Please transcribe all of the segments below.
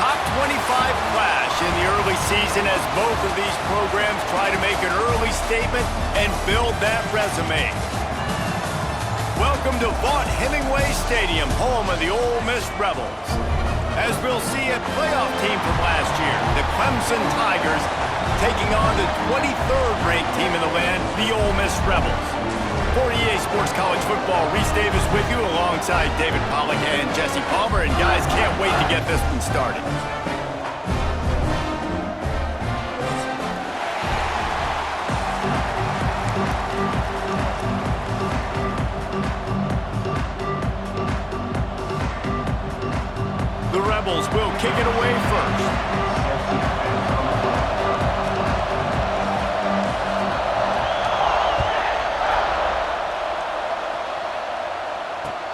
top 25 clash in the early season as both of these programs try to make an early statement and build that resume. Welcome to Vaught-Hemingway Stadium, home of the Ole Miss Rebels. As we'll see, a playoff team from last year, the Clemson Tigers, taking on the 23rd ranked team in the land, the Ole Miss Rebels. For EA Sports College Football, Reese Davis with you alongside David Pollack and Jesse Palmer. And guys, can't wait to get this one started. The Rebels will kick it away first.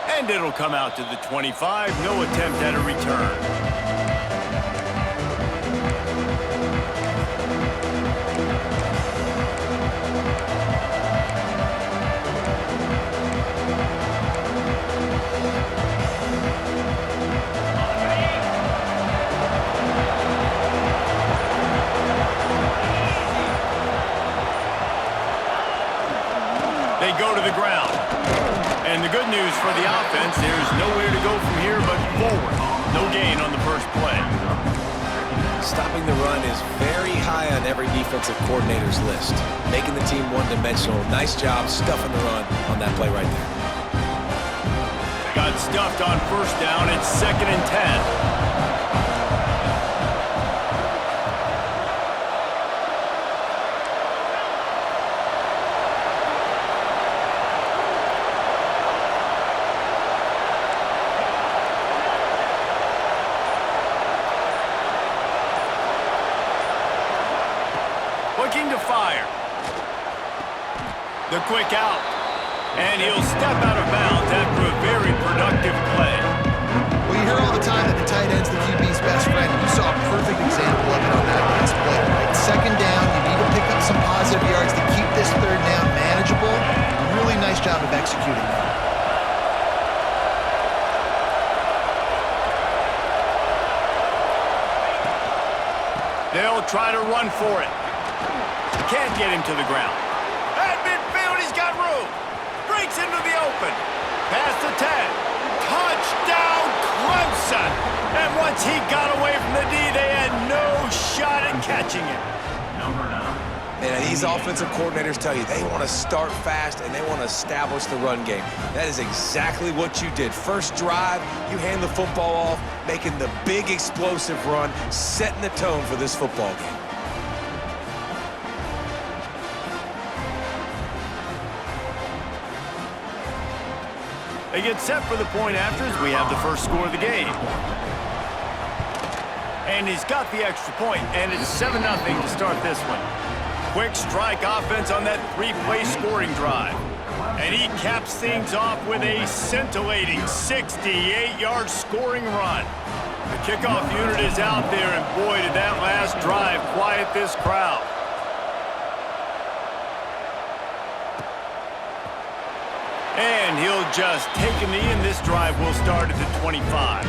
And it'll come out to the 25. No attempt at a return. They go to the ground. And the good news for the offense, there's nowhere to go from here but forward. No gain on the first play. Stopping the run is very high on every defensive coordinator's list. Making the team one-dimensional. Nice job stuffing the run on that play right there. Got stuffed on first down. It's 2nd and 10. Looking to fire. The quick out. And he'll step out of bounds after a very productive play. Well, you hear all the time that the tight end's the QB's best friend. You saw a perfect example of it on that last play. Right? 2nd down, you need to pick up some positive yards to keep this 3rd down manageable. Really nice job of executing that. They'll try to run for it. Can't get him to the ground. At midfield, he's got room. Breaks into the open. Past the 10. Touchdown, Clemson. And once he got away from the D, they had no shot at catching him. And these offensive coordinators tell you they want to start fast and they want to establish the run game. That is exactly what you did. First drive, you hand the football off, making the big explosive run, setting the tone for this football game. They get set for the point after as we have the first score of the game. And he's got the extra point, and it's 7-0 to start this one. Quick strike offense on that 3-play scoring drive. And he caps things off with a scintillating 68-yard scoring run. The kickoff unit is out there, and boy, did that last drive quiet this crowd. And he'll just take a knee, and this drive will start at the 25.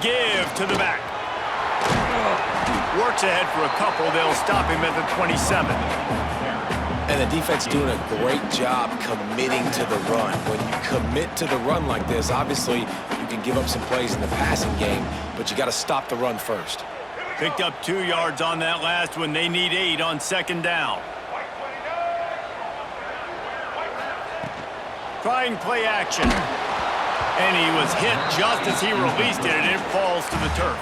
Give to the back. Works ahead for a couple. They'll stop him at the 27. And the defense doing a great job committing to the run. When you commit to the run like this, obviously you can give up some plays in the passing game, but you got to stop the run first. Picked up 2 yards on that last one. They need 8 on 2nd down. Trying play action. And he was hit just as he released it, and it falls to the turf.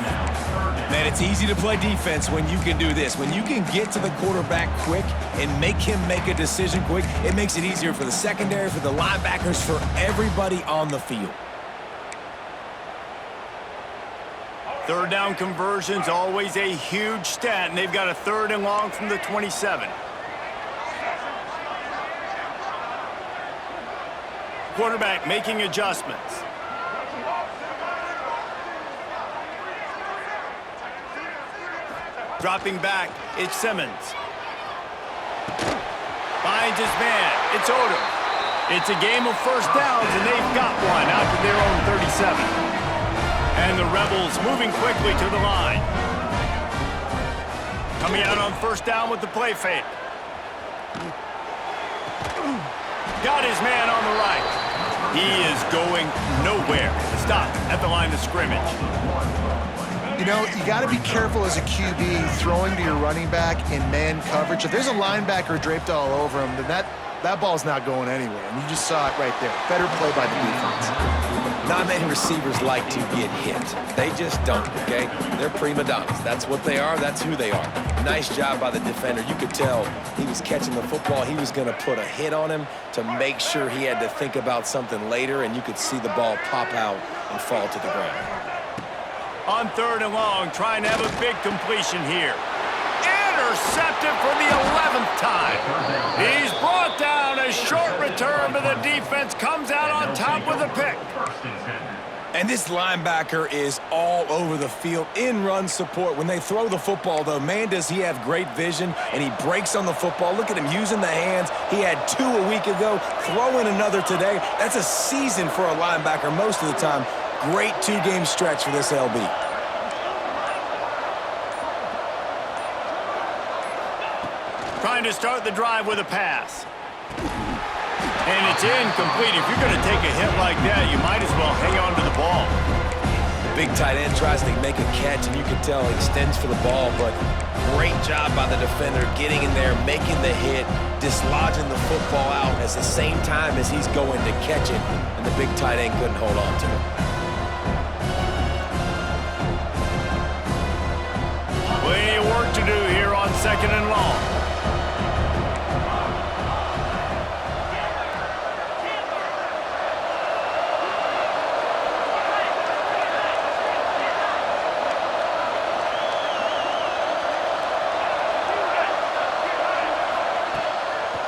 Man, it's easy to play defense when you can do this. When you can get to the quarterback quick and make him make a decision quick, it makes it easier for the secondary, for the linebackers, for everybody on the field. 3rd down conversions, always a huge stat, and they've got a 3rd and long from the 27. quarterback making adjustments. Dropping back, it's Simmons. Finds his man, it's Odom. It's a game of first downs, and they've got one out to their own 37. And the Rebels moving quickly to the line. Coming out on first down with the play fake. Got his man on the right. He is going nowhere. Stop at the line of scrimmage. You know, you got to be careful as a QB throwing to your running back in man coverage. If there's a linebacker draped all over him, then that ball's not going anywhere. And you just saw it right there. Better play by the defense. Not many receivers like to get hit. They just don't, okay? They're prima donnas. That's what they are. That's who they are. Nice job by the defender. You could tell he was catching the football. He was going to put a hit on him to make sure he had to think about something later, and you could see the ball pop out and fall to the ground. On third and long, trying to have a big completion here. Intercepted for the 11th time. He's brought down. A short return, but the defense comes out on top with a pick. And this linebacker is all over the field in run support. When they throw the football, though, man, does he have great vision, and he breaks on the football. Look at him using the hands. He had 2 a week ago. Throw in another today. That's a season for a linebacker most of the time. Great 2-game stretch for this LB. Trying to start the drive with a pass. And it's incomplete. If you're going to take a hit like that, you might as well hang on to the ball. The big tight end tries to make a catch, and you can tell he extends for the ball, but great job by the defender getting in there, making the hit, dislodging the football out at the same time as he's going to catch it, and the big tight end couldn't hold on to it. Plenty of work to do here on second and long.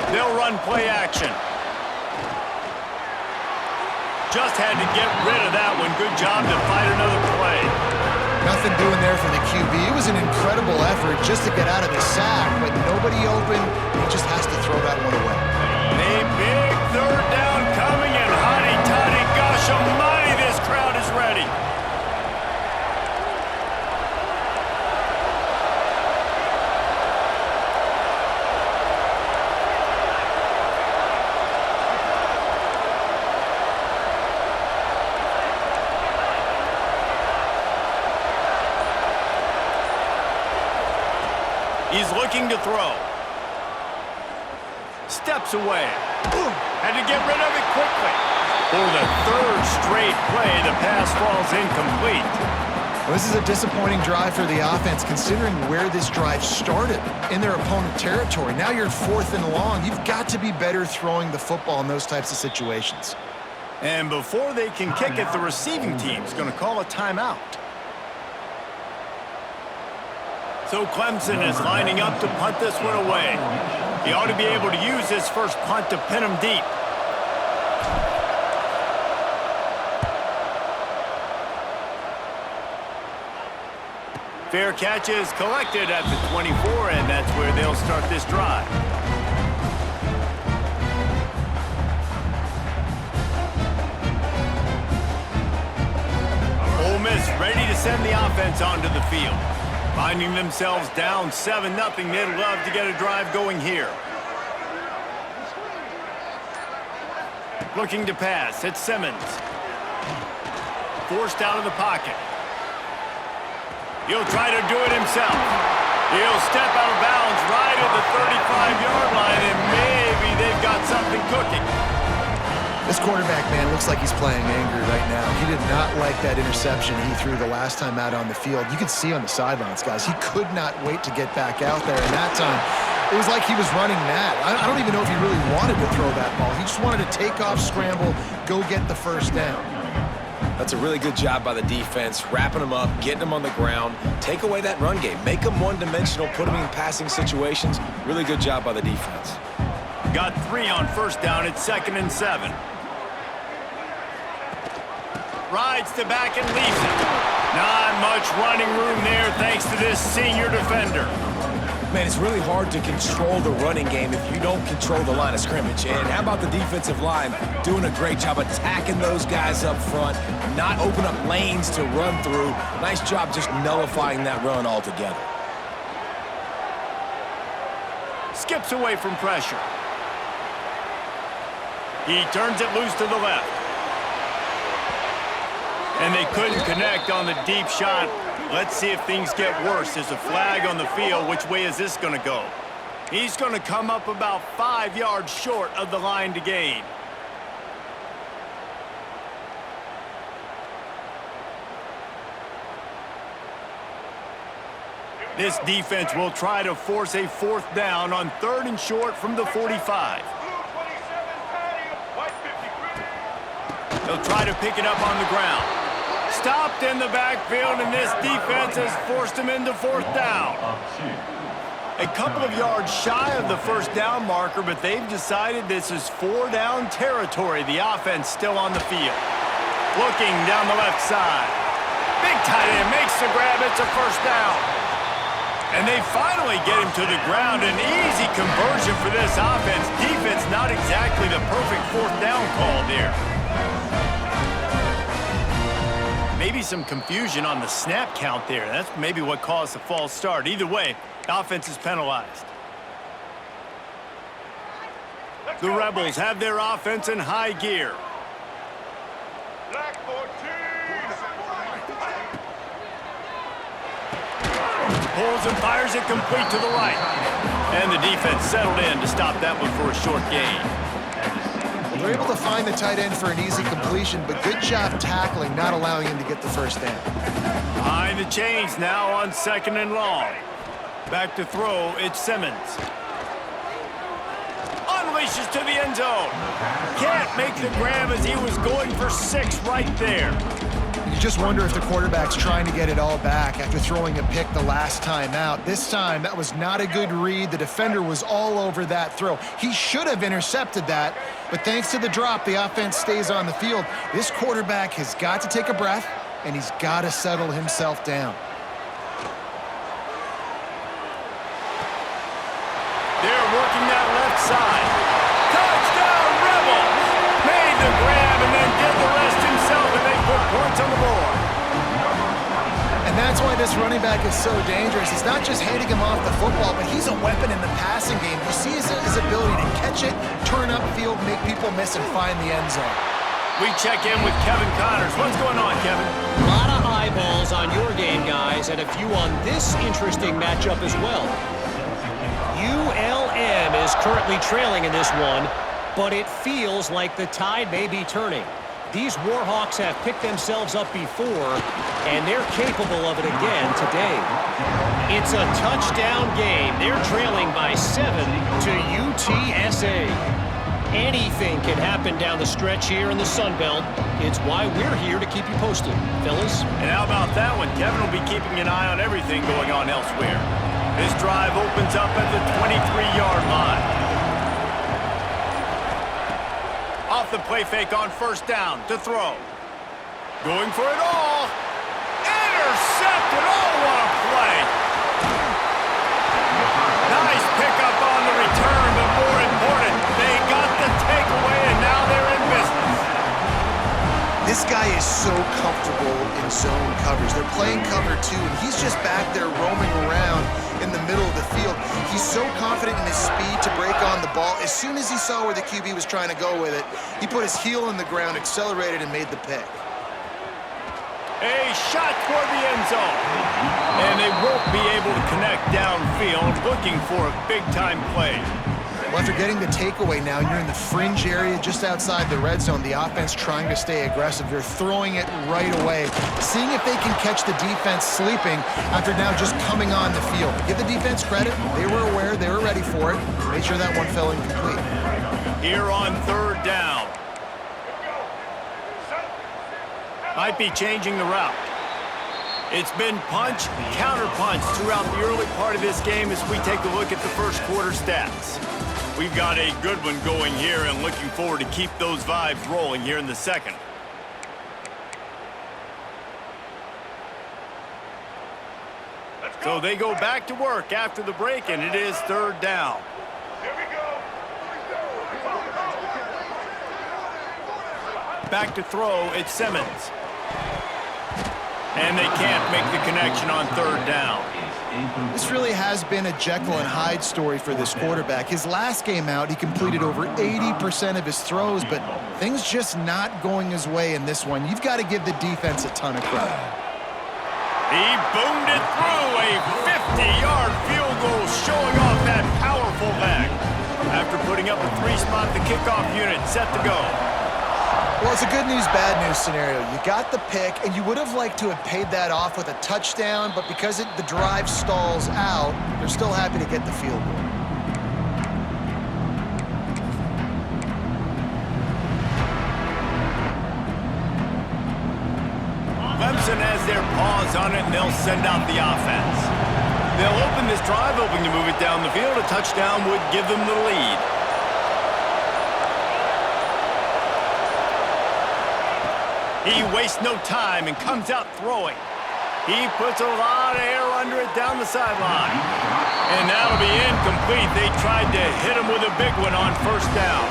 They'll run play action. Just had to get rid of that one. Good job to fight another play. Nothing doing there for the QB. It was an incredible effort just to get out of the sack, but nobody open. He just has to throw that one away. A big third down coming, and hotty-toddy, gosh almighty, this crowd is ready. He's looking to throw. Steps away. Had to get rid of it quickly. For the third straight play, the pass falls incomplete. Well, this is a disappointing drive for the offense, considering where this drive started, in their opponent territory. Now you're 4th and long. You've got to be better throwing the football in those types of situations. And before they can kick it, the receiving team's going to call a timeout. So Clemson is lining up to punt this one away. He ought to be able to use his first punt to pin him deep. Fair catch is collected at the 24, and that's where they'll start this drive. Ole Miss ready to send the offense onto the field. Finding themselves down 7-0, they'd love to get a drive going here. Looking to pass, it's Simmons. Forced out of the pocket. He'll try to do it himself. He'll step out of bounds right at the 35-yard line, and maybe they've got something cooking. This quarterback, man, looks like he's playing angry right now. He did not like that interception he threw the last time out on the field. You could see on the sidelines, guys, he could not wait to get back out there. And that time, it was like he was running mad. I don't even know if he really wanted to throw that ball. He just wanted to take off, scramble, go get the first down. That's a really good job by the defense, wrapping them up, getting them on the ground, take away that run game, make them one-dimensional, put them in passing situations. Really good job by the defense. Got 3 on first down at 2nd and 7. rides the back and leaves it. Not much running room there thanks to this senior defender. Man, it's really hard to control the running game if you don't control the line of scrimmage. And how about the defensive line doing a great job attacking those guys up front, not open up lanes to run through. Nice job just nullifying that run altogether. Skips away from pressure. He turns it loose to the left. And they couldn't connect on the deep shot. Let's see if things get worse. There's a flag on the field. Which way is this going to go? He's going to come up about 5 yards short of the line to gain. This defense will try to force a 4th down on 3rd and short from the 45. They'll try to pick it up on the ground. Stopped in the backfield, and this defense has forced him into 4th down. A couple of yards shy of the 1st down marker, but they've decided this is 4-down territory. The offense still on the field. Looking down the left side. Big tight end makes the grab. It's a 1st down. And they finally get him to the ground. An easy conversion for this offense. Defense not exactly the perfect 4th down call there. Maybe some confusion on the snap count there. That's maybe what caused the false start. Either way, offense is penalized. The Rebels have their offense in high gear. Pulls and fires it complete to the right. And the defense settled in to stop that one for a short gain. They're able to find the tight end for an easy completion, but good job tackling, not allowing him to get the 1st down. Behind the chains now on 2nd and long. Back to throw, it's Simmons. Unleashes to the end zone. Can't make the grab as he was going for 6 right there. You just wonder if the quarterback's trying to get it all back after throwing a pick the last time out. This time, that was not a good read. The defender was all over that throw. He should have intercepted that, but thanks to the drop, the offense stays on the field. This quarterback has got to take a breath, and he's got to settle himself down. They're working that left side. Touchdown, Rebels! Made the grab and then did the rest himself, and they put points on the board. And that's why this running back is so dangerous. It's not just handing him off the football, but he's a weapon in the passing game. You see his ability to catch it, turn upfield, make people miss, and find the end zone. We check in with Kevin Connors. What's going on, Kevin? A lot of eyeballs on your game, guys, and a few on this interesting matchup as well. ULM is currently trailing in this one, but it feels like the tide may be turning. These Warhawks have picked themselves up before, and they're capable of it again today. It's a touchdown game. They're trailing by 7 to UTSA. Anything can happen down the stretch here in the Sun Belt. It's why we're here to keep you posted, fellas. And how about that one? Kevin will be keeping an eye on everything going on elsewhere. This drive opens up at the 23-yard line. Off the play fake on 1st down to throw. Going for it all. Intercepted. Oh, what a play. Nice pickup on the return, but more important, they got the takeaway, and now they're in business. This guy is so comfortable in zone coverage. They're playing cover 2, and he's just back there roaming around in the middle of the field. He's so confident in his speed to break on the ball. As soon as he saw where the QB was trying to go with it, he put his heel in the ground, accelerated, and made the pick. A shot toward the end zone. And they won't be able to connect downfield, looking for a big-time play. Well, after getting the takeaway now, you're in the fringe area just outside the red zone. The offense trying to stay aggressive. They're throwing it right away, seeing if they can catch the defense sleeping after now just coming on the field. Give the defense credit. They were aware. They were ready for it. Made sure that one fell incomplete. Here on 3rd down. Might be changing the route. It's been punch, counter-punch throughout the early part of this game as we take a look at the first quarter stats. We've got a good one going here and looking forward to keep those vibes rolling here in the second. So they go back to work after the break, and it is third down. Back to throw, it's Simmons. And they can't make the connection on third down. This really has been a Jekyll and Hyde story for this quarterback. His last game out, he completed over 80% of his throws, but things just not going his way in this one. You've got to give the defense a ton of credit. He boomed it through a 50-yard field goal, showing off that powerful leg. After putting up a 3-spot, the kickoff unit set to go. Well, it's a good news, bad news scenario. You got the pick, and you would have liked to have paid that off with a touchdown, but because the drive stalls out, they're still happy to get the field goal. Clemson has their paws on it, and they'll send out the offense. They'll open this drive, hoping to move it down the field. A touchdown would give them the lead. He wastes no time and comes out throwing. He puts a lot of air under it down the sideline. And that'll be incomplete. They tried to hit him with a big one on first down.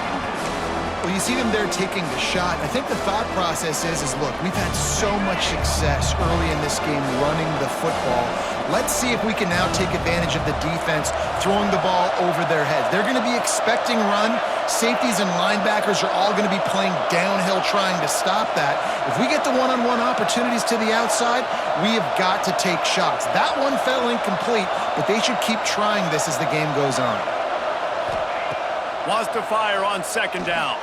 Well, you see them there taking the shot. I think the thought process is look, we've had so much success early in this game running the football. Let's see if we can now take advantage of the defense throwing the ball over their heads. They're going to be expecting run. Safeties and linebackers are all going to be playing downhill trying to stop that. If we get the one-on-one opportunities to the outside, we have got to take shots. That one fell incomplete, but they should keep trying this as the game goes on. Wants to fire on second down.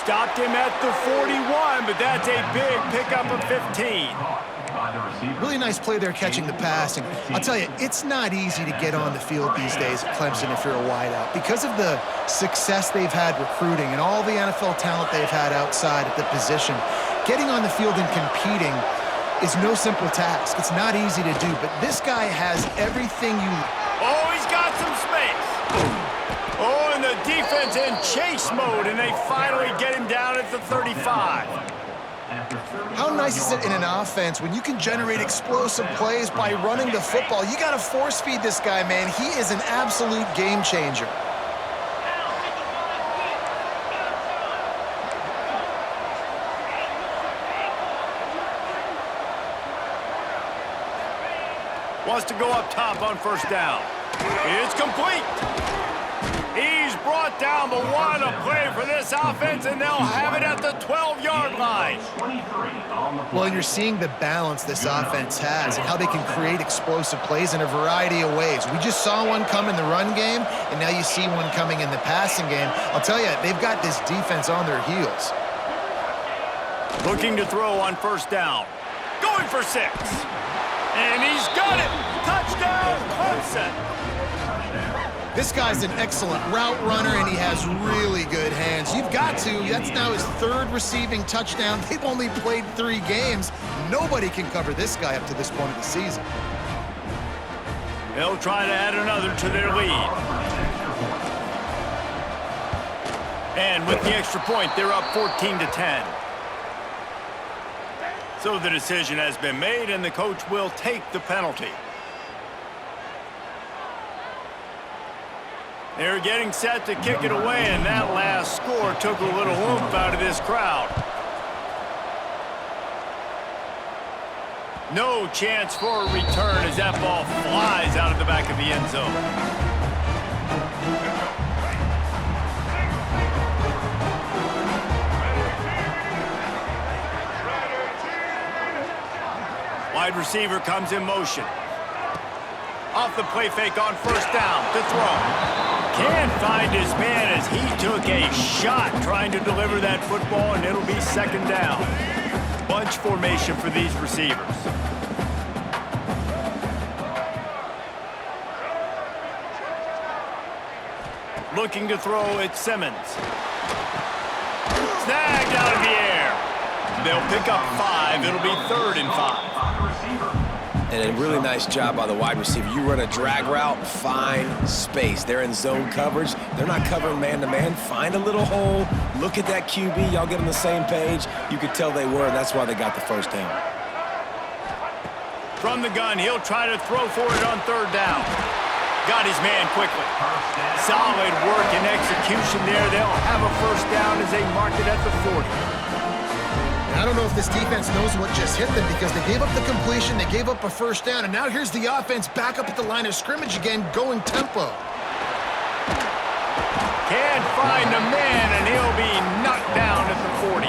Stopped him at the 41, but that's a big pickup of 15. Really nice play there catching the pass. And I'll tell you, it's not easy to get on the field these days at Clemson if you're a wideout. Because of the success they've had recruiting and all the NFL talent they've had outside at the position, getting on the field and competing is no simple task. It's not easy to do, but this guy has everything you... Oh, he's got some space. Oh, and the defense in chase mode, and they finally get him down at the 35. How nice is it in an offense when you can generate explosive plays by running the football? You got to force feed this guy, man. He is an absolute game changer. Wants to go up top on first down. It's complete. He's brought down, but what a play for this offense, and they'll have it at the 12-yard line. Well, you're seeing the balance this offense has and how they can create explosive plays in a variety of ways. We just saw one come in the run game, and now you see one coming in the passing game. I'll tell you, they've got this defense on their heels. Looking to throw on first down. Going for 6. And he's got it. Touchdown, Clemson. This guy's an excellent route runner, and he has really good hands. You've got to. That's now his 3rd receiving touchdown. They've only played 3 games. Nobody can cover this guy up to this point of the season. They'll try to add another to their lead. And with the extra point, they're up 14-10. So the decision has been made, and the coach will take the penalty. They're getting set to kick it away, and that last score took a little oomph out of this crowd. No chance for a return as that ball flies out of the back of the end zone. Wide receiver comes in motion. Off the play fake on first down to throw. Can't find his man as he took a shot trying to deliver that football, and it'll be second down. Bunch formation for these receivers. Looking to throw, it's Simmons. Snagged out of the air. They'll pick up 5. It'll be 3rd and 5. And a really nice job by the wide receiver. You run a drag route, find space. They're in zone coverage. They're not covering man-to-man. Find a little hole. Look at that QB. Y'all get on the same page. You could tell they were, and that's why they got the first down. From the gun, he'll try to throw for it on third down. Got his man quickly. Solid work and execution there. They'll have a first down as they mark it at the 40. I don't know if this defense knows what just hit them because they gave up the completion, they gave up a first down, and now here's the offense back up at the line of scrimmage again, going tempo. Can't find a man, and he'll be knocked down at the 40.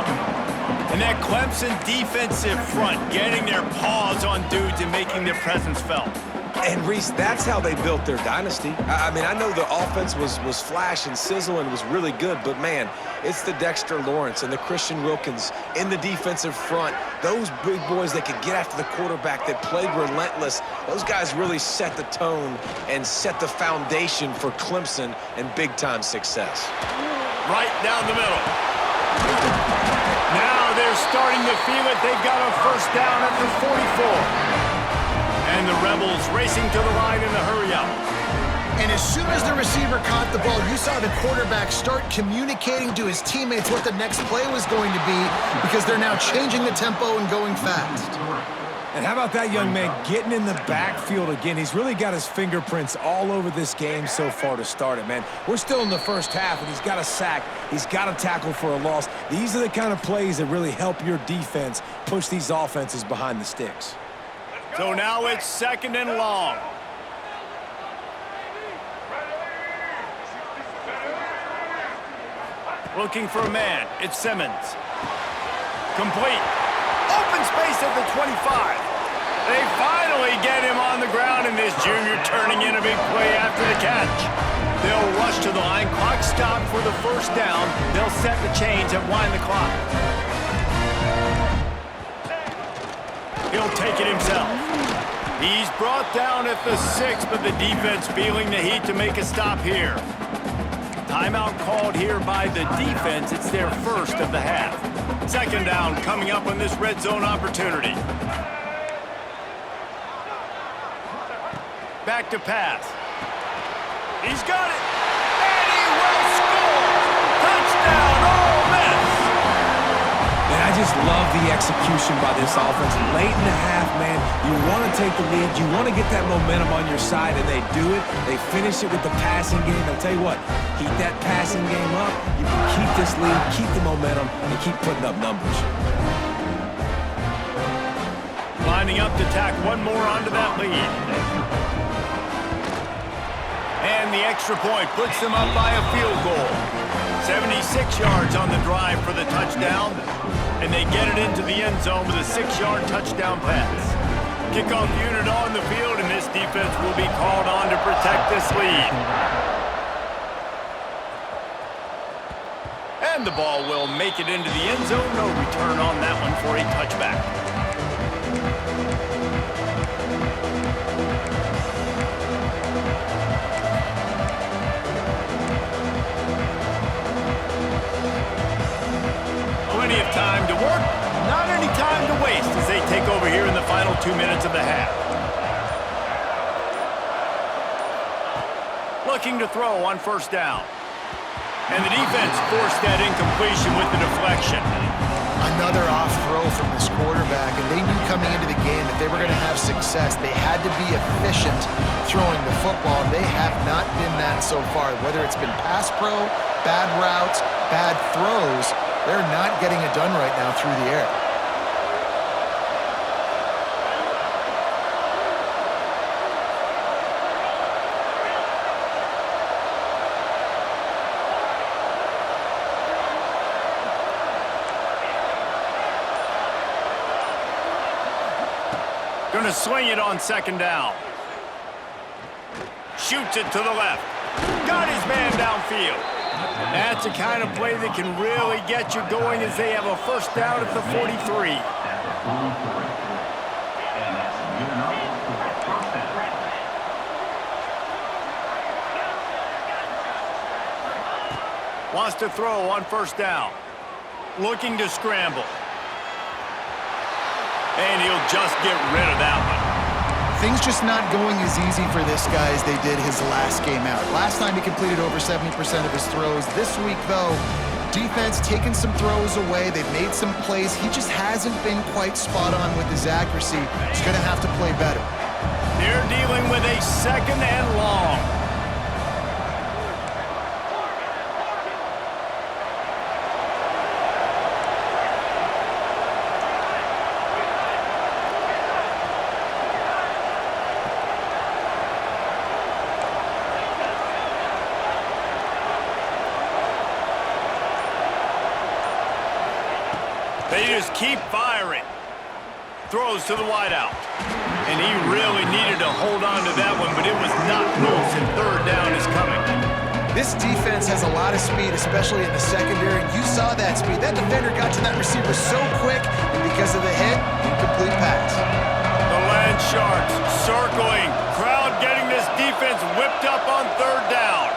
And that Clemson defensive front getting their paws on dudes and making their presence felt. And, Reese, that's how they built their dynasty. I mean, I know the offense was flash and sizzle and was really good, but, man, it's the Dexter Lawrence and the Christian Wilkins in the defensive front. Those big boys that could get after the quarterback, that played relentless, those guys really set the tone and set the foundation for Clemson and big-time success. Right down the middle. Now they're starting to feel it. They've got a first down at the 44. And the Rebels racing to the line in a hurry-up. And as soon as the receiver caught the ball, you saw the quarterback start communicating to his teammates what the next play was going to be because they're now changing the tempo and going fast. And how about that young man getting in the backfield again? He's really got his fingerprints all over this game so far to start it, man. We're still in the first half, and he's got a sack. He's got a tackle for a loss. These are the kind of plays that really help your defense push these offenses behind the sticks. So now it's second and long. Looking for a man. It's Simmons. Complete. Open space at the 25. They finally get him on the ground, and this junior turning in a big play after the catch. They'll rush to the line. Clock stopped for the first down. They'll set the chains and wind the clock. He'll take it himself. He's brought down at the 6, but the defense feeling the heat to make a stop here. Timeout called here by the defense. It's their first of the half. Second down coming up on this red zone opportunity. Back to pass. He's got it. And he will score. Touchdown, Ole Miss. And I just love the execution by this offense. Late in the half, man, you want to take the lead. You want to get that momentum on your side, and they do it. They finish it with the passing game. I'll tell you what, keep that passing game up. You can keep this lead, keep the momentum, and keep putting up numbers. Lining up to tack one more onto that lead. And the extra point puts them up by a field goal. 76 yards on the drive for the touchdown, and they get it into the end zone with a 6-yard touchdown pass. Kickoff unit on the field, and this defense will be called on to protect this lead. And the ball will make it into the end zone. No return on that one for a touchback. Plenty of time to work, not any time to waste as they take over here in the final 2 minutes of the half. Looking to throw on first down. And the defense forced that incompletion with the deflection. Another off throw from this quarterback, and they knew coming into the game that they were going to have success. They had to be efficient throwing the football. They have not been that so far. Whether it's been pass pro, bad routes, bad throws, they're not getting it done right now through the air. Going to swing it on second down. Shoots it to the left. Got his man downfield. That's the kind of play that can really get you going as they have a first down at the 43. Wants to throw on first down. Looking to scramble. And he'll just get rid of that one. Things just not going as easy for this guy as they did his last game out. Last time he completed over 70% of his throws. This week, though, defense taking some throws away. They've made some plays. He just hasn't been quite spot on with his accuracy. He's going to have to play better. They're dealing with a 2nd and long. They just keep firing. Throws to the wideout. And he really needed to hold on to that one, but it was not loose, and 3rd down is coming. This defense has a lot of speed, especially in the secondary. You saw that speed. That defender got to that receiver so quick, and because of the hit, incomplete pass. The Land Sharks circling. Crowd getting this defense whipped up on 3rd down.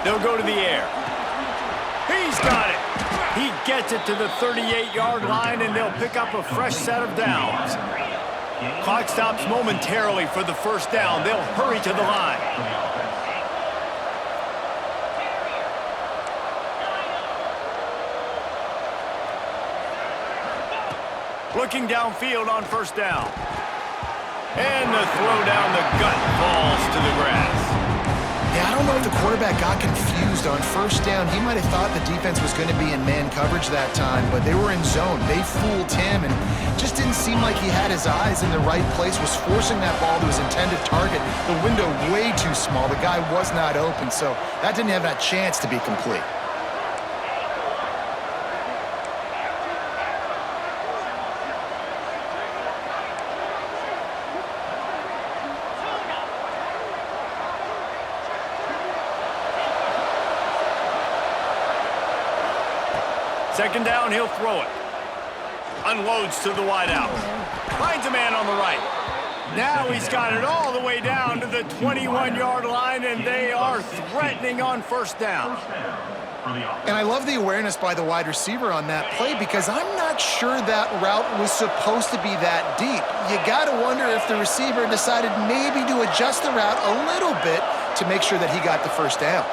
They'll go to the air. He's got it. He gets it to the 38-yard line, and they'll pick up a fresh set of downs. Clock stops momentarily for the 1st down. They'll hurry to the line. Looking downfield on 1st down. And the throw down the gut falls to the grass. Yeah, I don't know if the quarterback got confused on 1st down. He might have thought the defense was going to be in man coverage that time, but they were in zone. They fooled him and just didn't seem like he had his eyes in the right place, was forcing that ball to his intended target. The window way too small. The guy was not open, so that didn't have that chance to be complete. Second down, he'll throw it. Unloads to the wideout. Finds a man on the right. Now he's got it all the way down to the 21-yard line, and they are threatening on 1st down. And I love the awareness by the wide receiver on that play because I'm not sure that route was supposed to be that deep. You got to wonder if the receiver decided maybe to adjust the route a little bit to make sure that he got the 1st down.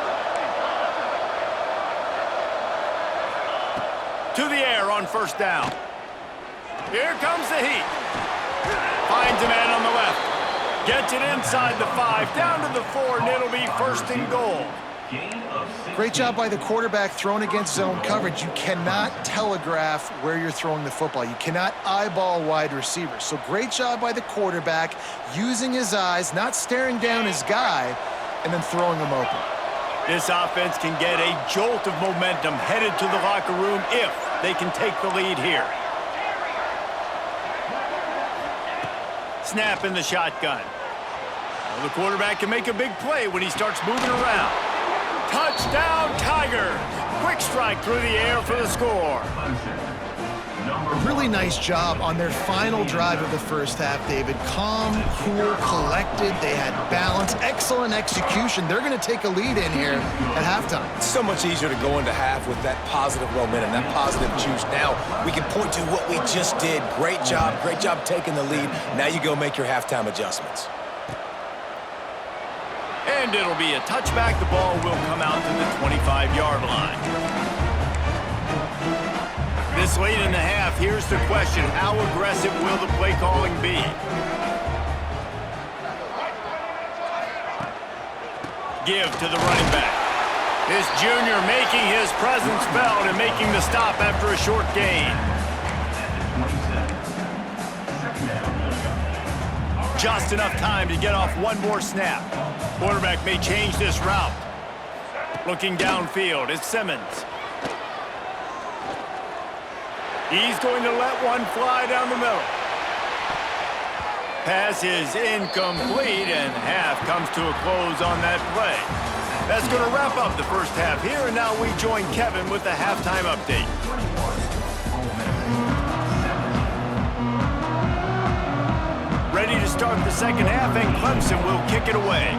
To the air on 1st down. Here comes the heat. Finds a man on the left. Gets it inside the 5, down to the 4, and it'll be 1st and goal. Great job by the quarterback throwing against zone coverage. You cannot telegraph where you're throwing the football. You cannot eyeball wide receivers. So great job by the quarterback using his eyes, not staring down his guy, and then throwing him open. This offense can get a jolt of momentum headed to the locker room if they can take the lead here. Snap in the shotgun. Well, the quarterback can make a big play when he starts moving around. Touchdown, Tigers! Quick strike through the air for the score. Really nice job on their final drive of the 1st half, David. Calm, cool, collected. They had balance. Excellent execution. They're going to take a lead in here at halftime. It's so much easier to go into half with that positive momentum, that positive juice. Now we can point to what we just did. Great job taking the lead. Now you go make your halftime adjustments. And it'll be a touchback. The ball will come out to the 25-yard line. This late in the half, here's the question. How aggressive will the play calling be? Give to the running back. This junior making his presence felt and making the stop after a short gain. Just enough time to get off one more snap. Quarterback may change this route. Looking downfield, it's Simmons. He's going to let one fly down the middle. Pass is incomplete, and half comes to a close on that play. That's going to wrap up the 1st half here, and now we join Kevin with the halftime update. Ready ready to start the second half, and Clemson will kick it away.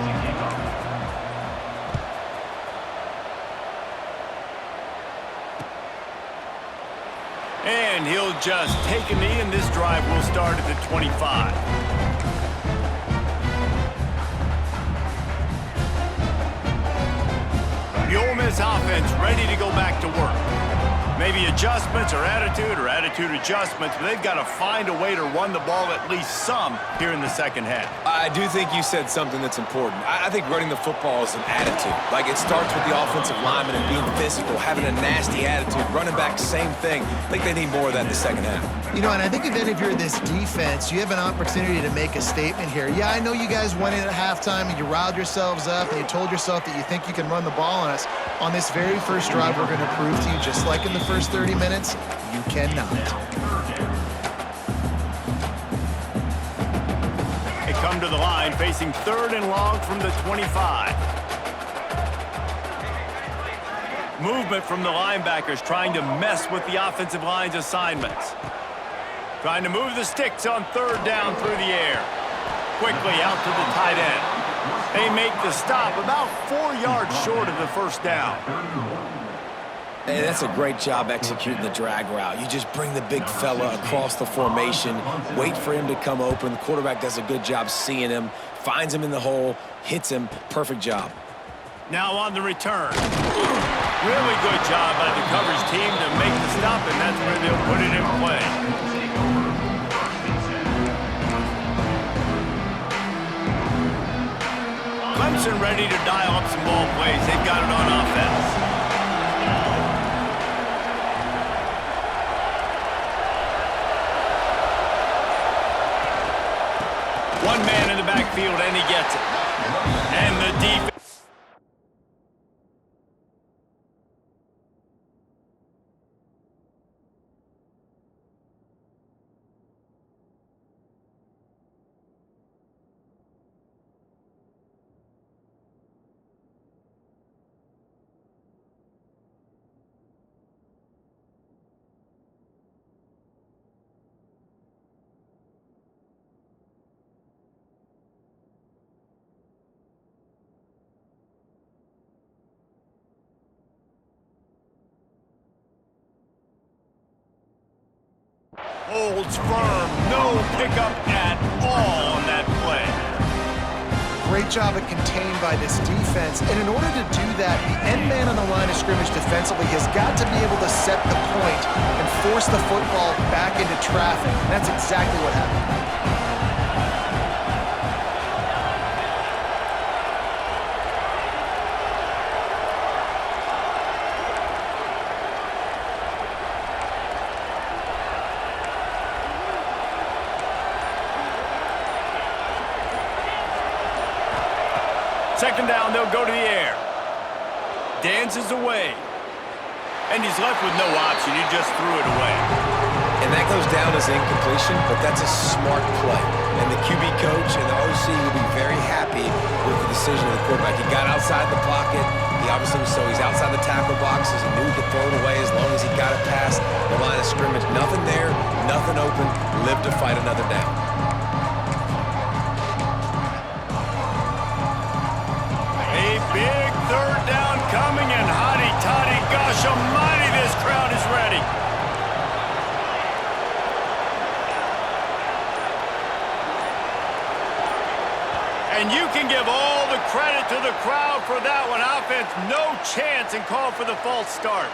And he'll just take a knee, and this drive will start at the 25. The Ole Miss offense ready to go back to work. Maybe adjustments or attitude adjustments, but they've got to find a way to run the ball at least some here in the second half. I do think you said something that's important. I think running the football is an attitude. Like, it starts with the offensive lineman and being physical, having a nasty attitude. Running back, same thing. I think they need more of that in the second half. You know, and I think if you're this defense, you have an opportunity to make a statement here. Yeah, I know you guys went in at halftime and you riled yourselves up and you told yourself that you think you can run the ball on us. On this very first drive, we're going to prove to you, just like in the first 30 minutes, you cannot. They come to the line facing third and long from the 25. Movement from the linebackers trying to mess with the offensive line's assignments. Trying to move the sticks on third down through the air. Quickly out to the tight end. They make the stop about 4 yards short of the first down. Hey, that's a great job executing the drag route. You just bring the big fella across the formation, wait for him to come open. The quarterback does a good job seeing him, finds him in the hole, hits him. Perfect job. Now on the return. Really good job by the coverage team to make the stop, and that's where they'll put it in play. Clemson ready to dial up some ball plays. They've got it on offense. One man in the backfield, and he gets it. And the defense. Holds firm, no pickup at all on that play. Great job of contained by this defense. And in order to do that, the end man on the line of scrimmage defensively has got to be able to set the point and force the football back into traffic. And that's exactly what happened. Second down, they'll go to the air. Dances away. And he's left with no option. He just threw it away. And that goes down as incompletion, but that's a smart play. And the QB coach and the OC will be very happy with the decision of the quarterback. He got outside the pocket. He obviously was so he's outside the tackle boxes. He knew he could throw it away as long as he got it past the line of scrimmage. Nothing there, nothing open. Live to fight another down. Big third down coming, and hotty-toddy, gosh almighty, this crowd is ready. And you can give all the credit to the crowd for that one. Offense, no chance, and call for the false start.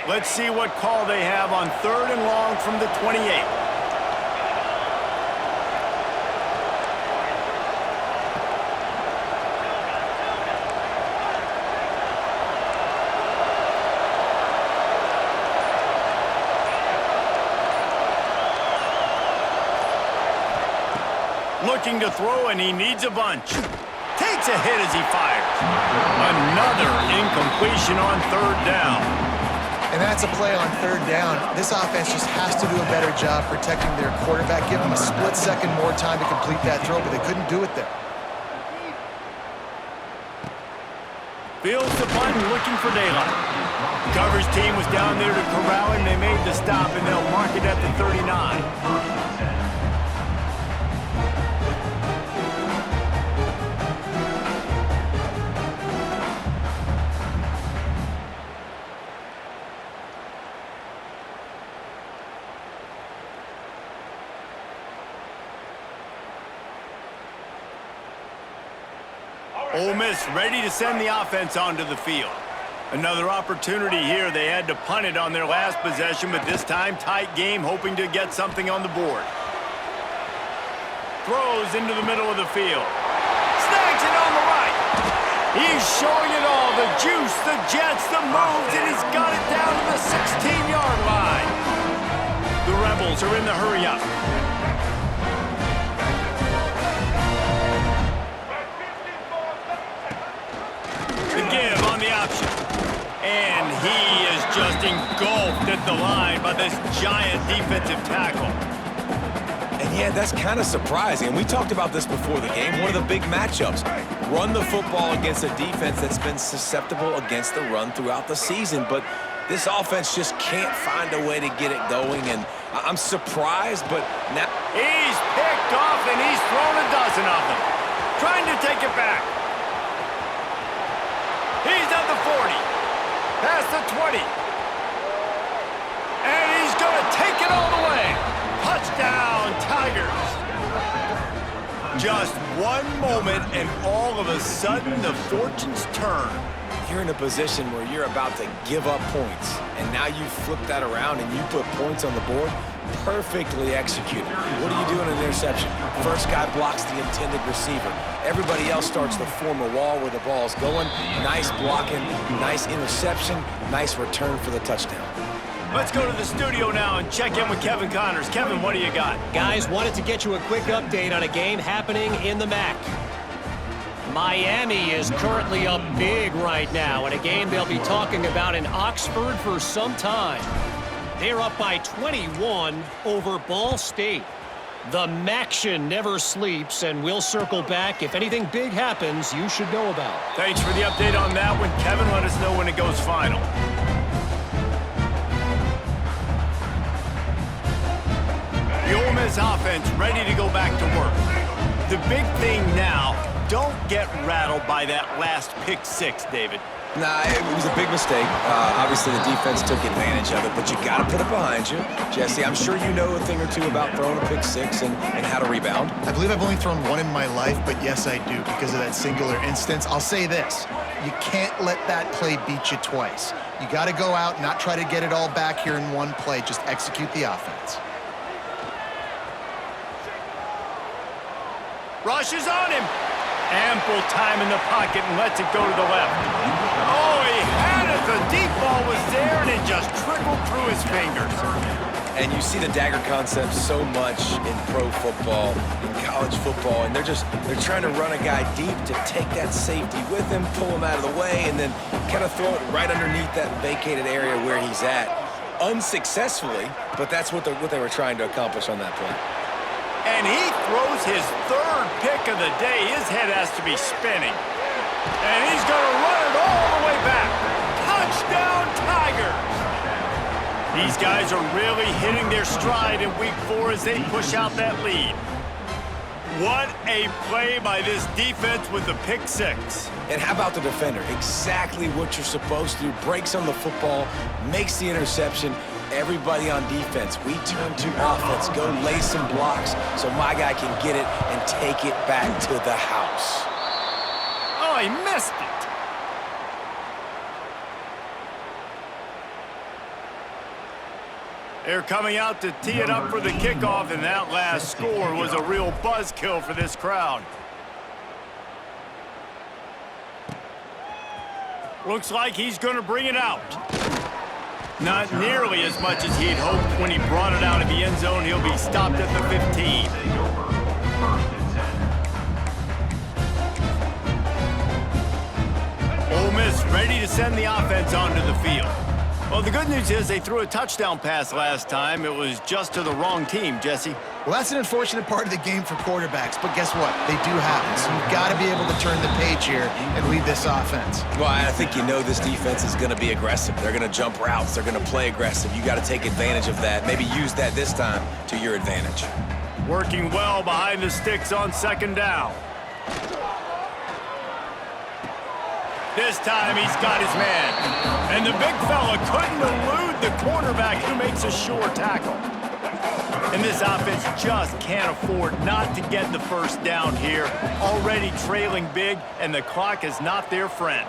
Let's see what call they have on third and long from the 28. Looking to throw, and he needs a bunch. Takes a hit as he fires. Another incompletion on third down. And that's a play on third down. This offense just has to do a better job protecting their quarterback. Give them a split second more time to complete that throw, but they couldn't do it there. Fields the punt, looking for daylight. The coverage team was down there to corral him. They made the stop, and they'll mark it at the 39. Ole Miss ready to send the offense onto the field. Another opportunity here. They had to punt it on their last possession, but this time tight game, hoping to get something on the board. Throws into the middle of the field. Snags it on the right. He's showing it all. The juice, the jets, the moves, and he's got it down to the 16-yard line. The Rebels are in the hurry-up. Give on the option. And he is just engulfed at the line by this giant defensive tackle. And yeah, that's kind of surprising. And we talked about this before the game. One of the big matchups. Run the football against a defense that's been susceptible against the run throughout the season. But this offense just can't find a way to get it going. And I'm surprised, but now... He's picked off and he's thrown a dozen of them. Trying to take it back. He's at the 40, past the 20, and he's going to take it all the way. Touchdown, Tigers. Just one moment, and all of a sudden, the fortunes turn. You're in a position where you're about to give up points, and now you flip that around and you put points on the board. Perfectly executed. What do you do in an interception? First guy blocks the intended receiver. Everybody else starts to form a wall where the ball's going. Nice blocking, nice interception, nice return for the touchdown. Let's go to the studio now and check in with Kevin Connors. Kevin, what do you got? Guys, wanted to get you a quick update on a game happening in the MAC. Miami is currently up big right now in a game they'll be talking about in Oxford for some time. They're up by 21 over Ball State. The Maction never sleeps, and we'll circle back. If anything big happens, you should know about. Thanks for the update on that one, Kevin. Let us know when it goes final. The Ole Miss offense ready to go back to work. The big thing now, don't get rattled by that last pick six, David. Nah, it was a big mistake. Obviously, the defense took advantage of it, but you got to put it behind you. Jesse, I'm sure you know a thing or two about throwing a pick six and how to rebound. I believe I've only thrown one in my life, but yes, I do because of that singular instance. I'll say this. You can't let that play beat you twice. You got to go out, not try to get it all back here in one play. Just execute the offense. Rushes on him. Ample time in the pocket and lets it go to the left. Oh, he had it. The deep ball was there, and it just trickled through his fingers. And you see the dagger concept so much in pro football, in college football, and they're trying to run a guy deep to take that safety with him, pull him out of the way, and then kind of throw it right underneath that vacated area where he's at. Unsuccessfully, but that's what they were trying to accomplish on that play. And he throws his third pick of the day. His head has to be spinning. And he's going to run it all the way back. Touchdown, Tigers! These guys are really hitting their stride in week 4 as they push out that lead. What a play by this defense with the pick six. And how about the defender? Exactly what you're supposed to do. Breaks on the football, makes the interception. Everybody on defense, we turn to offense. Go lay some blocks so my guy can get it and take it back to the house. Oh, he missed it. They're coming out to tee it up for the kickoff, and that last score was a real buzzkill for this crowd. Looks like he's going to bring it out. Not nearly as much as he'd hoped when he brought it out of the end zone. He'll be stopped at the 15. Ole Miss ready to send the offense onto the field. Well, the good news is they threw a touchdown pass last time. It was just to the wrong team, Jesse. Well, that's an unfortunate part of the game for quarterbacks, but guess what? They do happen, so you've got to be able to turn the page here and lead this offense. Well, I think you know this defense is going to be aggressive. They're going to jump routes. They're going to play aggressive. You got to take advantage of that. Maybe use that this time to your advantage. Working well behind the sticks on second down. This time he's got his man. And the big fella couldn't elude the cornerback who makes a sure tackle. And this offense just can't afford not to get the first down here. Already trailing big, and the clock is not their friend.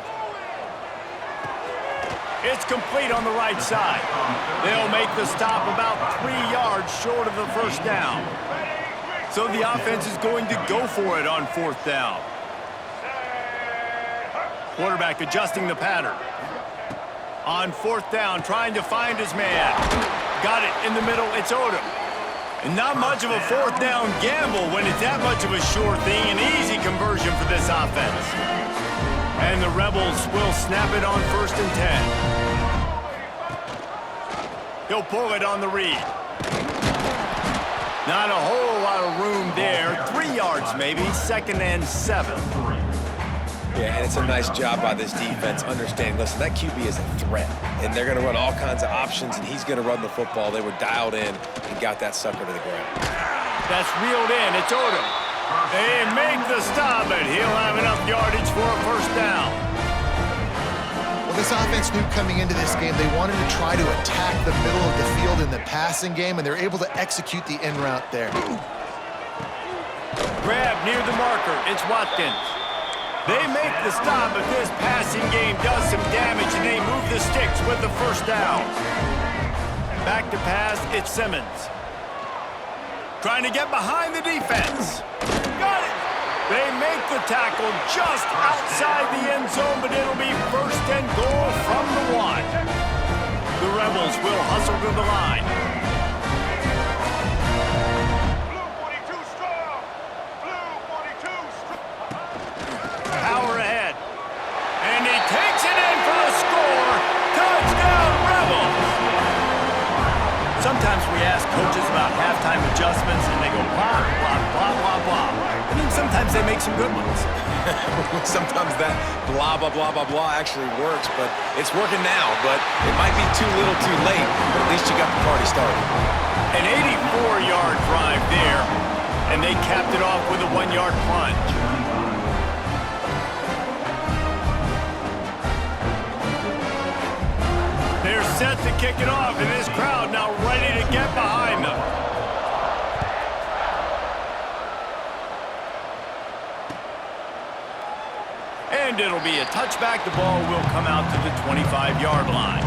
It's complete on the right side. They'll make the stop about 3 yards short of the first down. So the offense is going to go for it on fourth down. Quarterback adjusting the pattern. On fourth down, trying to find his man. Got it in the middle, it's Odom. And not much of a fourth down gamble when it's that much of a sure thing, an easy conversion for this offense. And the Rebels will snap it on 1st and 10. He'll pull it on the read. Not a whole lot of room there. 3 yards maybe, 2nd and 7. Yeah, and it's a nice job by this defense understanding, listen, that QB is a threat, and they're going to run all kinds of options, and he's going to run the football. They were dialed in and got that sucker to the ground. That's reeled in. It's Odom. They make the stop, but he'll have enough yardage for a first down. Well, this offense knew coming into this game they wanted to try to attack the middle of the field in the passing game, and they're able to execute the in route there. Grab near the marker. It's Watkins. They make the stop, but this passing game does some damage, and they move the sticks with the first down. Back to pass, it's Simmons. Trying to get behind the defense. Got it! They make the tackle just outside the end zone, but it'll be 1st and goal from the 1. The Rebels will hustle to the line. Power ahead. And he takes it in for the score. Touchdown, Rebels! Sometimes we ask coaches about halftime adjustments, and they go blah, blah, blah, blah, blah. And then sometimes they make some good ones. Sometimes that blah, blah, blah, blah, blah actually works, but it's working now. But it might be too little too late, but at least you got the party started. An 84-yard drive there, and they capped it off with a 1-yard plunge. They're set to kick it off, and this crowd now ready to get behind them. And it'll be a touchback. The ball will come out to the 25-yard line.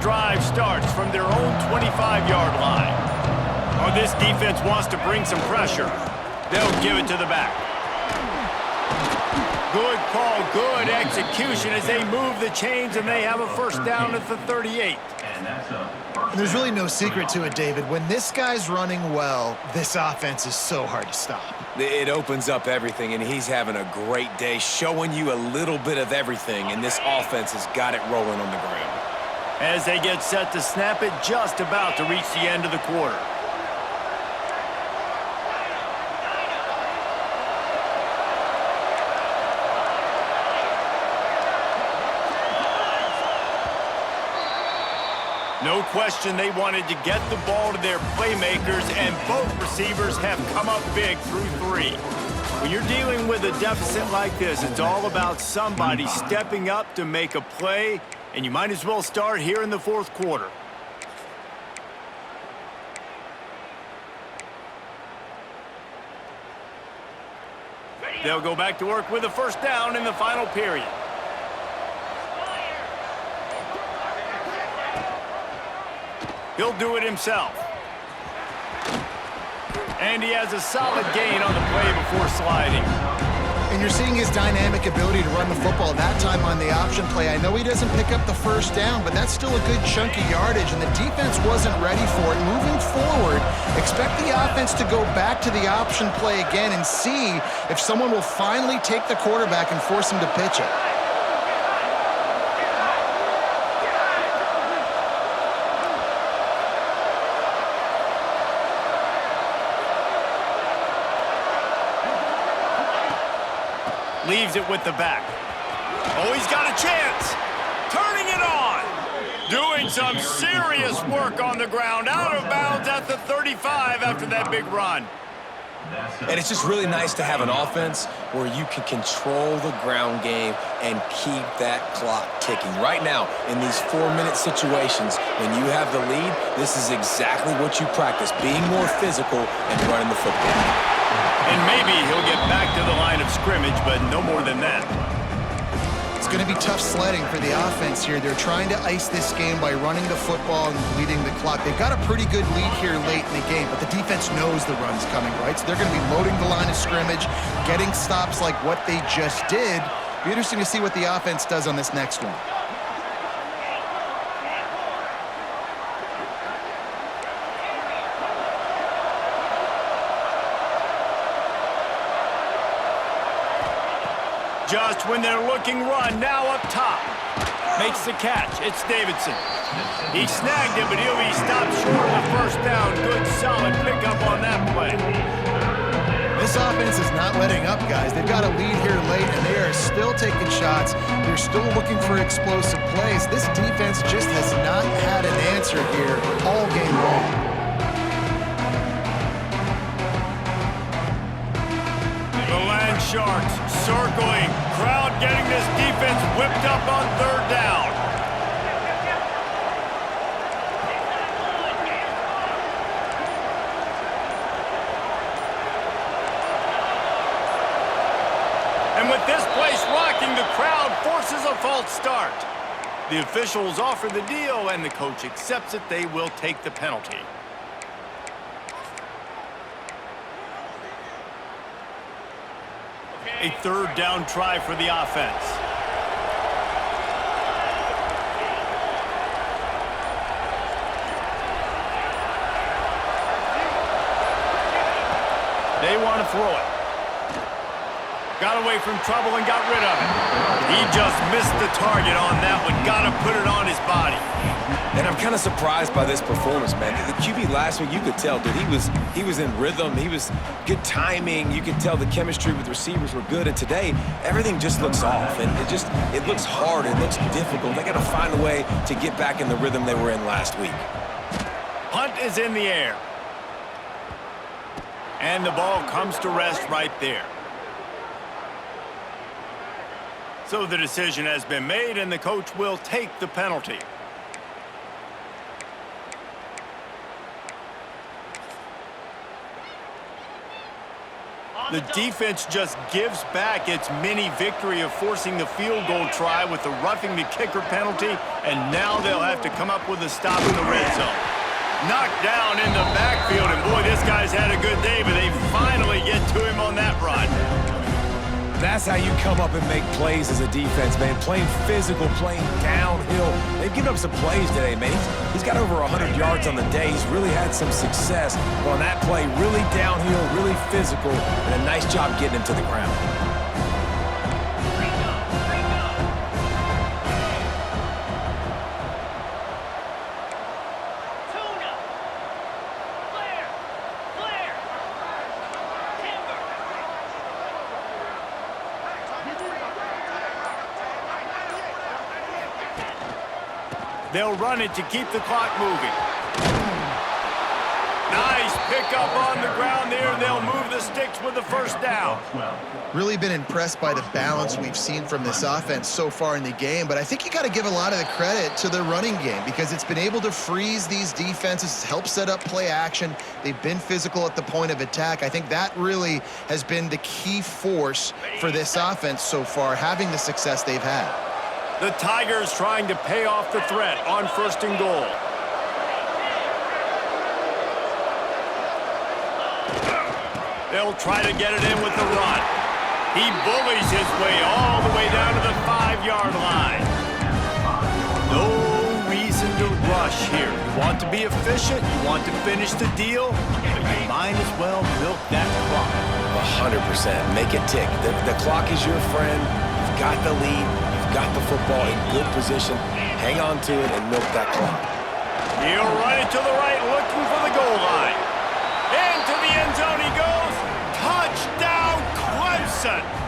Drive starts from their own 25-yard line. Oh, this defense wants to bring some pressure. They'll give it to the back. Good call, good execution as they move the chains, and they have a first down at the 38. And there's really no secret to it, David. When this guy's running well, this offense is so hard to stop. It opens up everything, and he's having a great day, showing you a little bit of everything, and this offense has got it rolling on the ground. As they get set to snap it, just about to reach the end of the quarter. No question they wanted to get the ball to their playmakers, and both receivers have come up big through 3. When you're dealing with a deficit like this, it's all about somebody stepping up to make a play, and you might as well start here in the 4th quarter. They'll go back to work with a first down in the final period. He'll do it himself. And he has a solid gain on the play before sliding. And you're seeing his dynamic ability to run the football, that time on the option play. I know he doesn't pick up the first down, but that's still a good chunk of yardage, and the defense wasn't ready for it. Moving forward, expect the offense to go back to the option play again and see if someone will finally take the quarterback and force him to pitch it. Leaves it with the back. Oh, he's got a chance. Turning it on. Doing some serious work on the ground. Out of bounds at the 35 after that big run. And it's just really nice to have an offense where you can control the ground game and keep that clock ticking. Right now, in these 4-minute situations, when you have the lead, this is exactly what you practice, being more physical and running the football. And maybe he'll get back to the line of scrimmage, but no more than that. It's going to be tough sledding for the offense here. They're trying to ice this game by running the football and leading the clock. They've got a pretty good lead here late in the game, but the defense knows the run's coming, right? So they're going to be loading the line of scrimmage, getting stops like what they just did. Be interesting to see what the offense does on this next one. Just when they're looking run, now up top. Makes the catch. It's Davidson. He snagged it, but he'll be stopped short of the first down. Good, solid pickup on that play. This offense is not letting up, guys. They've got a lead here late, and they are still taking shots. They're still looking for explosive plays. This defense just has not had an answer here all game long. Sharks circling. Crowd getting this defense whipped up on third down. And with this place rocking, the crowd forces a false start. The officials offer the deal, and the coach accepts it. They will take the penalty. A third down try for the offense. They want to throw it. Got away from trouble and got rid of it. He just missed the target on that one. Got to put it on his body. And I'm kind of surprised by this performance, man. The QB last week, you could tell, dude, he was in rhythm. He was good timing. You could tell the chemistry with receivers were good. And today, everything just looks off. And it looks hard. It looks difficult. They got to find a way to get back in the rhythm they were in last week. Punt is in the air. And the ball comes to rest right there. So the decision has been made, and the coach will take the penalty. The defense just gives back its mini victory of forcing the field goal try with the roughing the kicker penalty, and now they'll have to come up with a stop in the red zone. Knocked down in the backfield, and boy, this guy's had a good day, but they finally get to him on that run. That's how you come up and make plays as a defense, man. Playing physical, playing downhill. They've given up some plays today, man. He's got over 100 yards on the day. He's really had some success. But on that play, really downhill, really physical, and a nice job getting him to the ground. They'll run it to keep the clock moving. Nice pickup on the ground there. They'll move the sticks with the first down. Really been impressed by the balance we've seen from this offense so far in the game, but I think you got to give a lot of the credit to the running game because it's been able to freeze these defenses, help set up play action. They've been physical at the point of attack. I think that really has been the key force for this offense so far, having the success they've had. The Tigers trying to pay off the threat on first and goal. They'll try to get it in with the run. He bullies his way all the way down to the 5-yard line. No reason to rush here. You want to be efficient, you want to finish the deal, but you might as well milk that clock. 100%. Make it tick. The clock is your friend. You've got the lead. You've got the football in good position. Hang on to it and milk that clock. He'll run it to the right, looking for the goal line. Into the end zone he goes. Touchdown, Clemson!